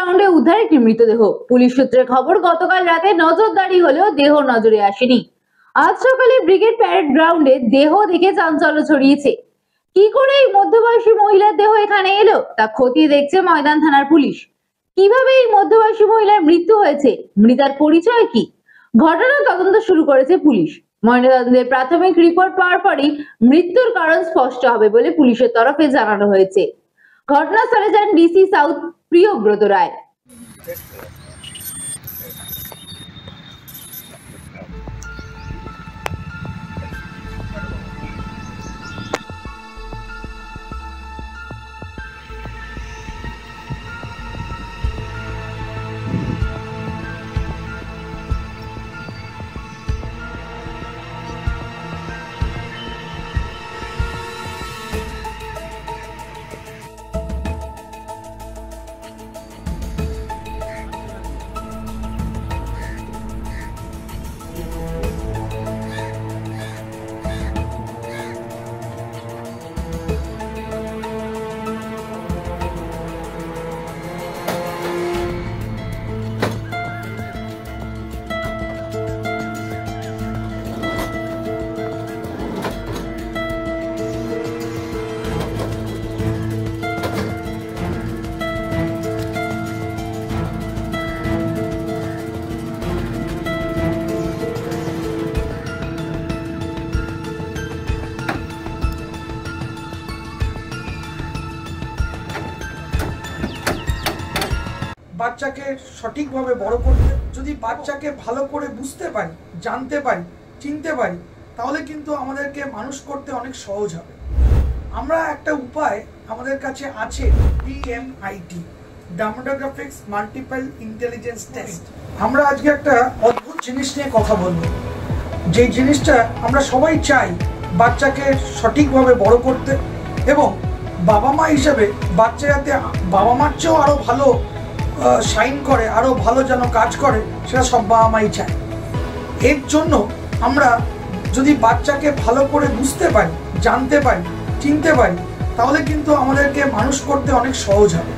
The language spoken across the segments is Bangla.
গ্রাউন্ডে উদ্ধার একটি মৃতদেহ। পুলিশ সূত্রে খবর, গতকাল রাতে নজরদারি হলেও দেহ নজরে আসেনি। আজ সকালে ব্রিগেড প্যারেড গ্রাউন্ডে দেহ দেখে চাঞ্চল্য ছড়িয়েছে। কি করে এই মধ্যবয়সী মহিলার দেহ এখানে এলো তা খতিয়ে দেখছে ময়দান থানার পুলিশ। কিভাবে এই মধ্যবয়সী মহিলার মৃত্যু হয়েছে, মৃতার পরিচয় কি, ঘটনার তদন্ত শুরু করেছে পুলিশ। ময়নাতদন্তের প্রাথমিক রিপোর্ট পাওয়ার পরই মৃত্যুর কারণ স্পষ্ট হবে বলে পুলিশের তরফে জানানো হয়েছে। ঘটনাস্থলে যান ডিসি সাউথ প্রিয়ব্রত রায়। বাচ্চাকে সঠিকভাবে বড় করতে, যদি বাচ্চাকে ভালো করে বুঝতে পারি, জানতে পারি, চিনতে পারি, তাহলে কিন্তু আমাদেরকে মানুষ করতে অনেক সহজ হবে। আমরা একটা উপায় আমাদের কাছে আছে, DMIT, demographics multiple intelligence test. আমরা আজকে একটা অদ্ভুত জিনিস নিয়ে কথা বলবো, যে জিনিসটা আমরা সবাই চাই বাচ্চাকে সঠিকভাবে বড় করতে, এবং বাবা মা হিসেবে বাচ্চা যাতে বাবা মার চেয়েও আরও ভালো শাইন করে, আরও ভালো যেন কাজ করে, সেটা সব বাবা মাই চায়। এর জন্য আমরা যদি বাচ্চাকে ভালো করে বুঝতে পারি, জানতে পারি, চিনতে পারি, তাহলে কিন্তু আমাদেরকে মানুষ করতে অনেক সহজ হবে।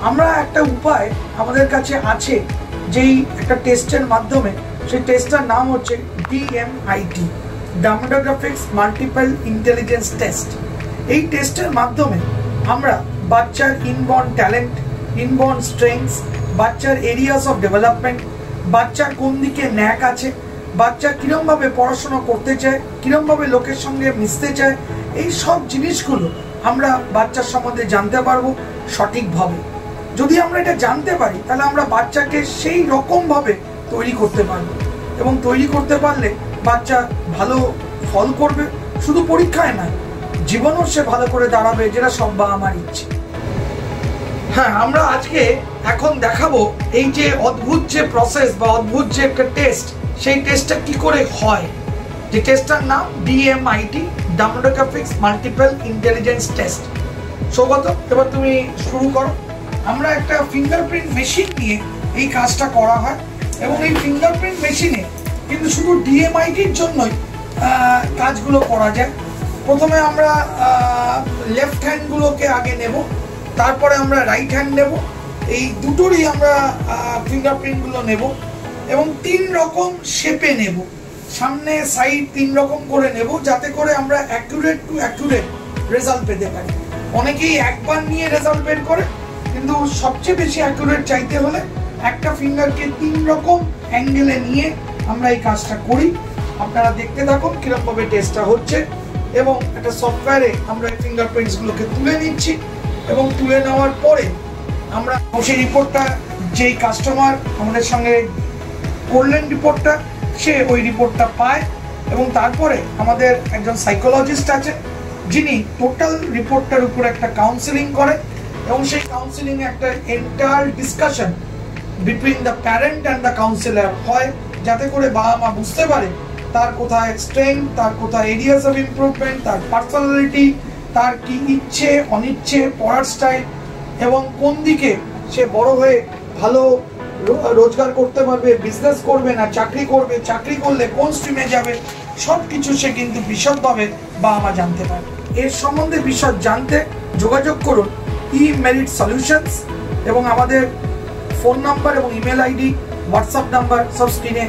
আমরা একটা উপায় আমাদের কাছে আছে, যেই একটা টেস্টের মাধ্যমে, সেই টেস্টটার নাম হচ্ছে DMIT, demographics multiple intelligence test. এই টেস্টের মাধ্যমে আমরা বাচ্চার ইনবর্ন ট্যালেন্ট, ইনবর্ন স্ট্রেংথস, বাচ্চার এরিয়াস অফ ডেভেলপমেন্ট, বাচ্চার কোন দিকে ন্যাক আছে, বাচ্চা কিরমভাবে পড়াশোনা করতে চায়, কিরমভাবে লোকের সঙ্গে মিশতে চায়, এই সব জিনিসগুলো আমরা বাচ্চার সম্বন্ধে জানতে পারবো সঠিকভাবে। যদি আমরা এটা জানতে পারি, তাহলে আমরা বাচ্চাকে সেই রকমভাবে তৈরি করতে পারবো, এবং তৈরি করতে পারলে বাচ্চা ভালো ফল করবে, শুধু পরীক্ষায় নয়, জীবনও সে ভালো করে দাঁড়াবে, যেটা সব বাবা মার ইচ্ছে। হ্যাঁ, আমরা আজকে এখন দেখাবো এই যে অদ্ভুত যে প্রসেস বা অদ্ভুত যে একটা টেস্ট, সেই টেস্টটা কি করে হয়। যে টেস্টটার নাম DMIT, demographics multiple intelligence test. Saugata, এবার তুমি শুরু করো। আমরা একটা ফিঙ্গারপ্রিন্ট মেশিন নিয়ে এই কাজটা করা হয়, এবং এই ফিঙ্গারপ্রিন্ট মেশিনে কিন্তু শুধু DMITর জন্যই কাজগুলো করা যায়। প্রথমে আমরা লেফট হ্যান্ডগুলোকে আগে নেব, তারপরে আমরা রাইট হ্যান্ড নেব, এই দুটোরই আমরা ফিঙ্গারপ্রিন্টগুলো নেব, এবং 3 রকম শেপে নেব, সামনে সাইড 3 রকম করে নেব, যাতে করে আমরা অ্যাকুরেট টু অ্যাকুরেট রেজাল্ট পেতে পারি। অনেকেই একবার নিয়ে রেজাল্ট বের করে, কিন্তু সবচেয়ে বেশি অ্যাকুরেট চাইতে হলে একটা ফিঙ্গারকে 3 রকম অ্যাঙ্গেলে নিয়ে আমরা এই কাজটা করি। আপনারা দেখতে থাকুন কিরকমভাবে টেস্টটা হচ্ছে, এবং একটা সফটওয়্যারে আমরা এই ফিঙ্গারপ্রিন্টসগুলোকে তুলে নিচ্ছি, এবং তুলে নেওয়ার পরে আমরা সেই রিপোর্টটা, যেই কাস্টমার আমাদের সঙ্গে করলেন রিপোর্টটা, সে ওই রিপোর্টটা পায়, এবং তারপরে আমাদের একজন সাইকোলজিস্ট আছে, যিনি টোটাল রিপোর্টটার উপর একটা কাউন্সেলিং করে, এবং সেই কাউন্সেলিংয়ে একটা entire discussion between the parent and the councillor হয়, যাতে করে বাবা মা বুঝতে পারে তার কোথায় স্ট্রেংথ, তার কোথায় এরিয়াস অফ ইমপ্রুভমেন্ট, তার পার্সোনালিটি, তার কি ইচ্ছে অনিচ্ছে, পড়ার স্টাইল, এবং কোন দিকে সে বড় হয়ে ভালো রোজগার করতে পারবে, বিজনেস করবে না চাকরি করবে, চাকরি করলে কোন স্ট্রিমে যাবে, সব কিছু সে কিন্তু বিশদভাবে বাবা মা জানতে পারে। এর সম্বন্ধে বিশদ জানতে যোগাযোগ করুন eMerit Solutions, এবং আমাদের ফোন নাম্বার এবং ইমেল আইডি, হোয়াটসঅ্যাপ নাম্বার সব স্ক্রিনে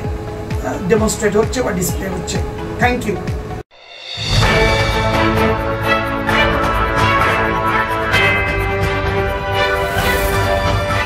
ডেমনস্ট্রেট হচ্ছে বা ডিসপ্লে হচ্ছে। Thank you.